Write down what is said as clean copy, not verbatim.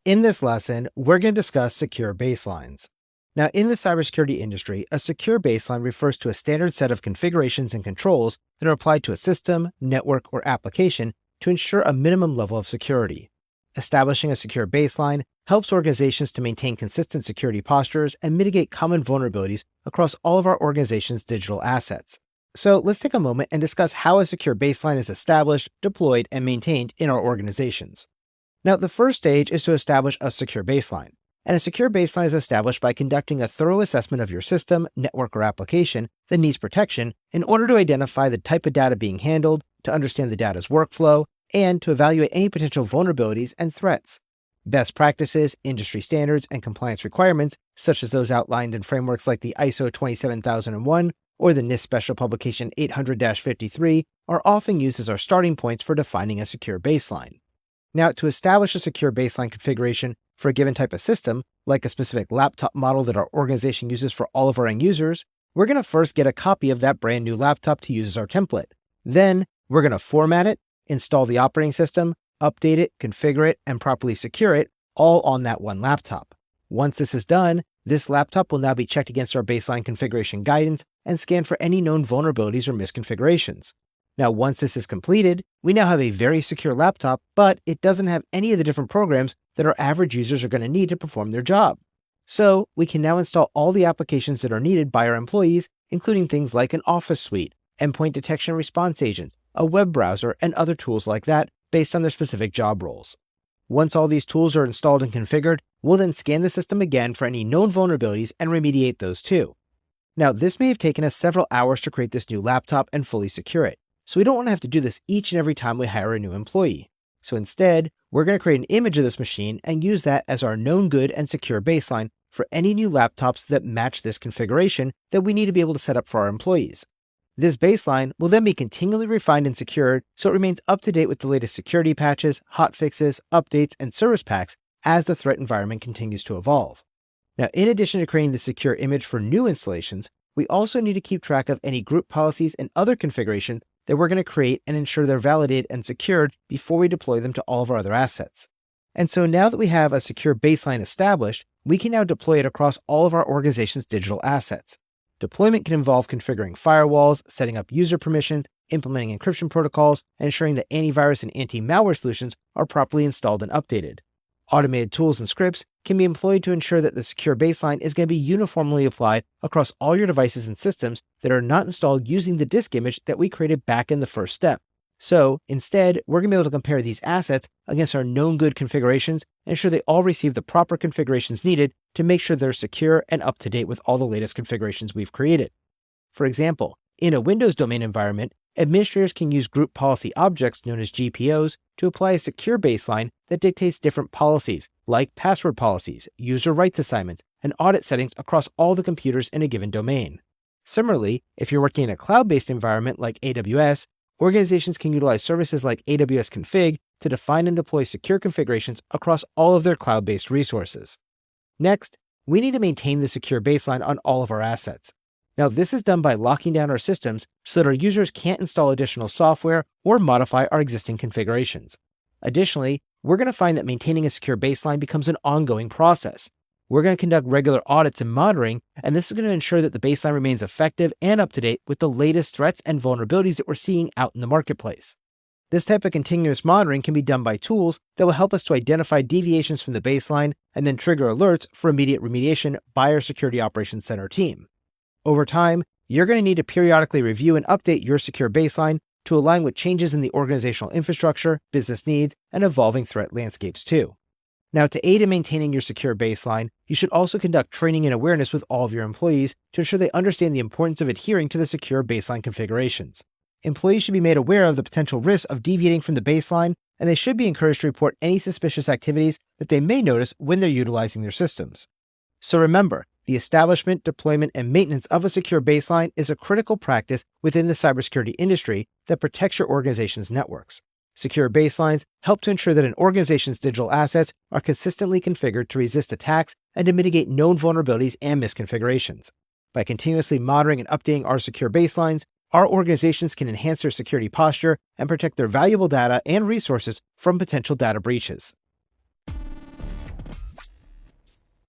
In this lesson, we're going to discuss secure baselines. Now, in the cybersecurity industry, a secure baseline refers to a standard set of configurations and controls that are applied to a system, network, or application to ensure a minimum level of security. Establishing a secure baseline helps organizations to maintain consistent security postures and mitigate common vulnerabilities across all of our organization's digital assets. So let's take a moment and discuss how a secure baseline is established, deployed, and maintained in our organizations. Now, the first stage is to establish a secure baseline. And a secure baseline is established by conducting a thorough assessment of your system, network, or application that needs protection in order to identify the type of data being handled, to understand the data's workflow, and to evaluate any potential vulnerabilities and threats. Best practices, industry standards, and compliance requirements, such as those outlined in frameworks like the ISO 27001 or the NIST Special Publication 800-53, are often used as our starting points for defining a secure baseline. Now, to establish a secure baseline configuration for a given type of system, like a specific laptop model that our organization uses for all of our end users, we're going to first get a copy of that brand new laptop to use as our template. Then, we're going to format it, install the operating system, update it, configure it, and properly secure it, all on that one laptop. Once this is done, this laptop will now be checked against our baseline configuration guidance and scanned for any known vulnerabilities or misconfigurations. Now, once this is completed, we now have a very secure laptop, but it doesn't have any of the different programs that our average users are going to need to perform their job. So we can now install all the applications that are needed by our employees, including things like an Office suite, endpoint detection and response agents, a web browser, and other tools like that based on their specific job roles. Once all these tools are installed and configured, we'll then scan the system again for any known vulnerabilities and remediate those too. Now, this may have taken us several hours to create this new laptop and fully secure it. So we don't want to have to do this each and every time we hire a new employee. So instead, we're going to create an image of this machine and use that as our known good and secure baseline for any new laptops that match this configuration that we need to be able to set up for our employees. This baseline will then be continually refined and secured so it remains up to date with the latest security patches, hotfixes, updates, and service packs as the threat environment continues to evolve. Now, in addition to creating the secure image for new installations, we also need to keep track of any group policies and other configurations that we're going to create and ensure they're validated and secured before we deploy them to all of our other assets. And so now that we have a secure baseline established, we can now deploy it across all of our organization's digital assets. Deployment can involve configuring firewalls, setting up user permissions, implementing encryption protocols, and ensuring that antivirus and anti-malware solutions are properly installed and updated. Automated tools and scripts can be employed to ensure that the secure baseline is going to be uniformly applied across all your devices and systems that are not installed using the disk image that we created back in the first step. So instead, we're going to be able to compare these assets against our known good configurations and ensure they all receive the proper configurations needed to make sure they're secure and up to date with all the latest configurations we've created. For example, in a Windows domain environment, administrators can use group policy objects known as GPOs to apply a secure baseline that dictates different policies, like password policies, user rights assignments, and audit settings across all the computers in a given domain. Similarly, if you're working in a cloud-based environment like AWS, organizations can utilize services like AWS Config to define and deploy secure configurations across all of their cloud-based resources. Next, we need to maintain the secure baseline on all of our assets. Now, this is done by locking down our systems so that our users can't install additional software or modify our existing configurations. Additionally, we're going to find that maintaining a secure baseline becomes an ongoing process. We're going to conduct regular audits and monitoring, and this is going to ensure that the baseline remains effective and up to date with the latest threats and vulnerabilities that we're seeing out in the marketplace. This type of continuous monitoring can be done by tools that will help us to identify deviations from the baseline and then trigger alerts for immediate remediation by our Security Operations Center team. Over time, you're going to need to periodically review and update your secure baseline to align with changes in the organizational infrastructure, business needs, and evolving threat landscapes too. Now, to aid in maintaining your secure baseline, you should also conduct training and awareness with all of your employees to ensure they understand the importance of adhering to the secure baseline configurations. Employees should be made aware of the potential risks of deviating from the baseline, and they should be encouraged to report any suspicious activities that they may notice when they're utilizing their systems. So remember, the establishment, deployment, and maintenance of a secure baseline is a critical practice within the cybersecurity industry that protects your organization's networks. Secure baselines help to ensure that an organization's digital assets are consistently configured to resist attacks and to mitigate known vulnerabilities and misconfigurations. By continuously monitoring and updating our secure baselines, our organizations can enhance their security posture and protect their valuable data and resources from potential data breaches.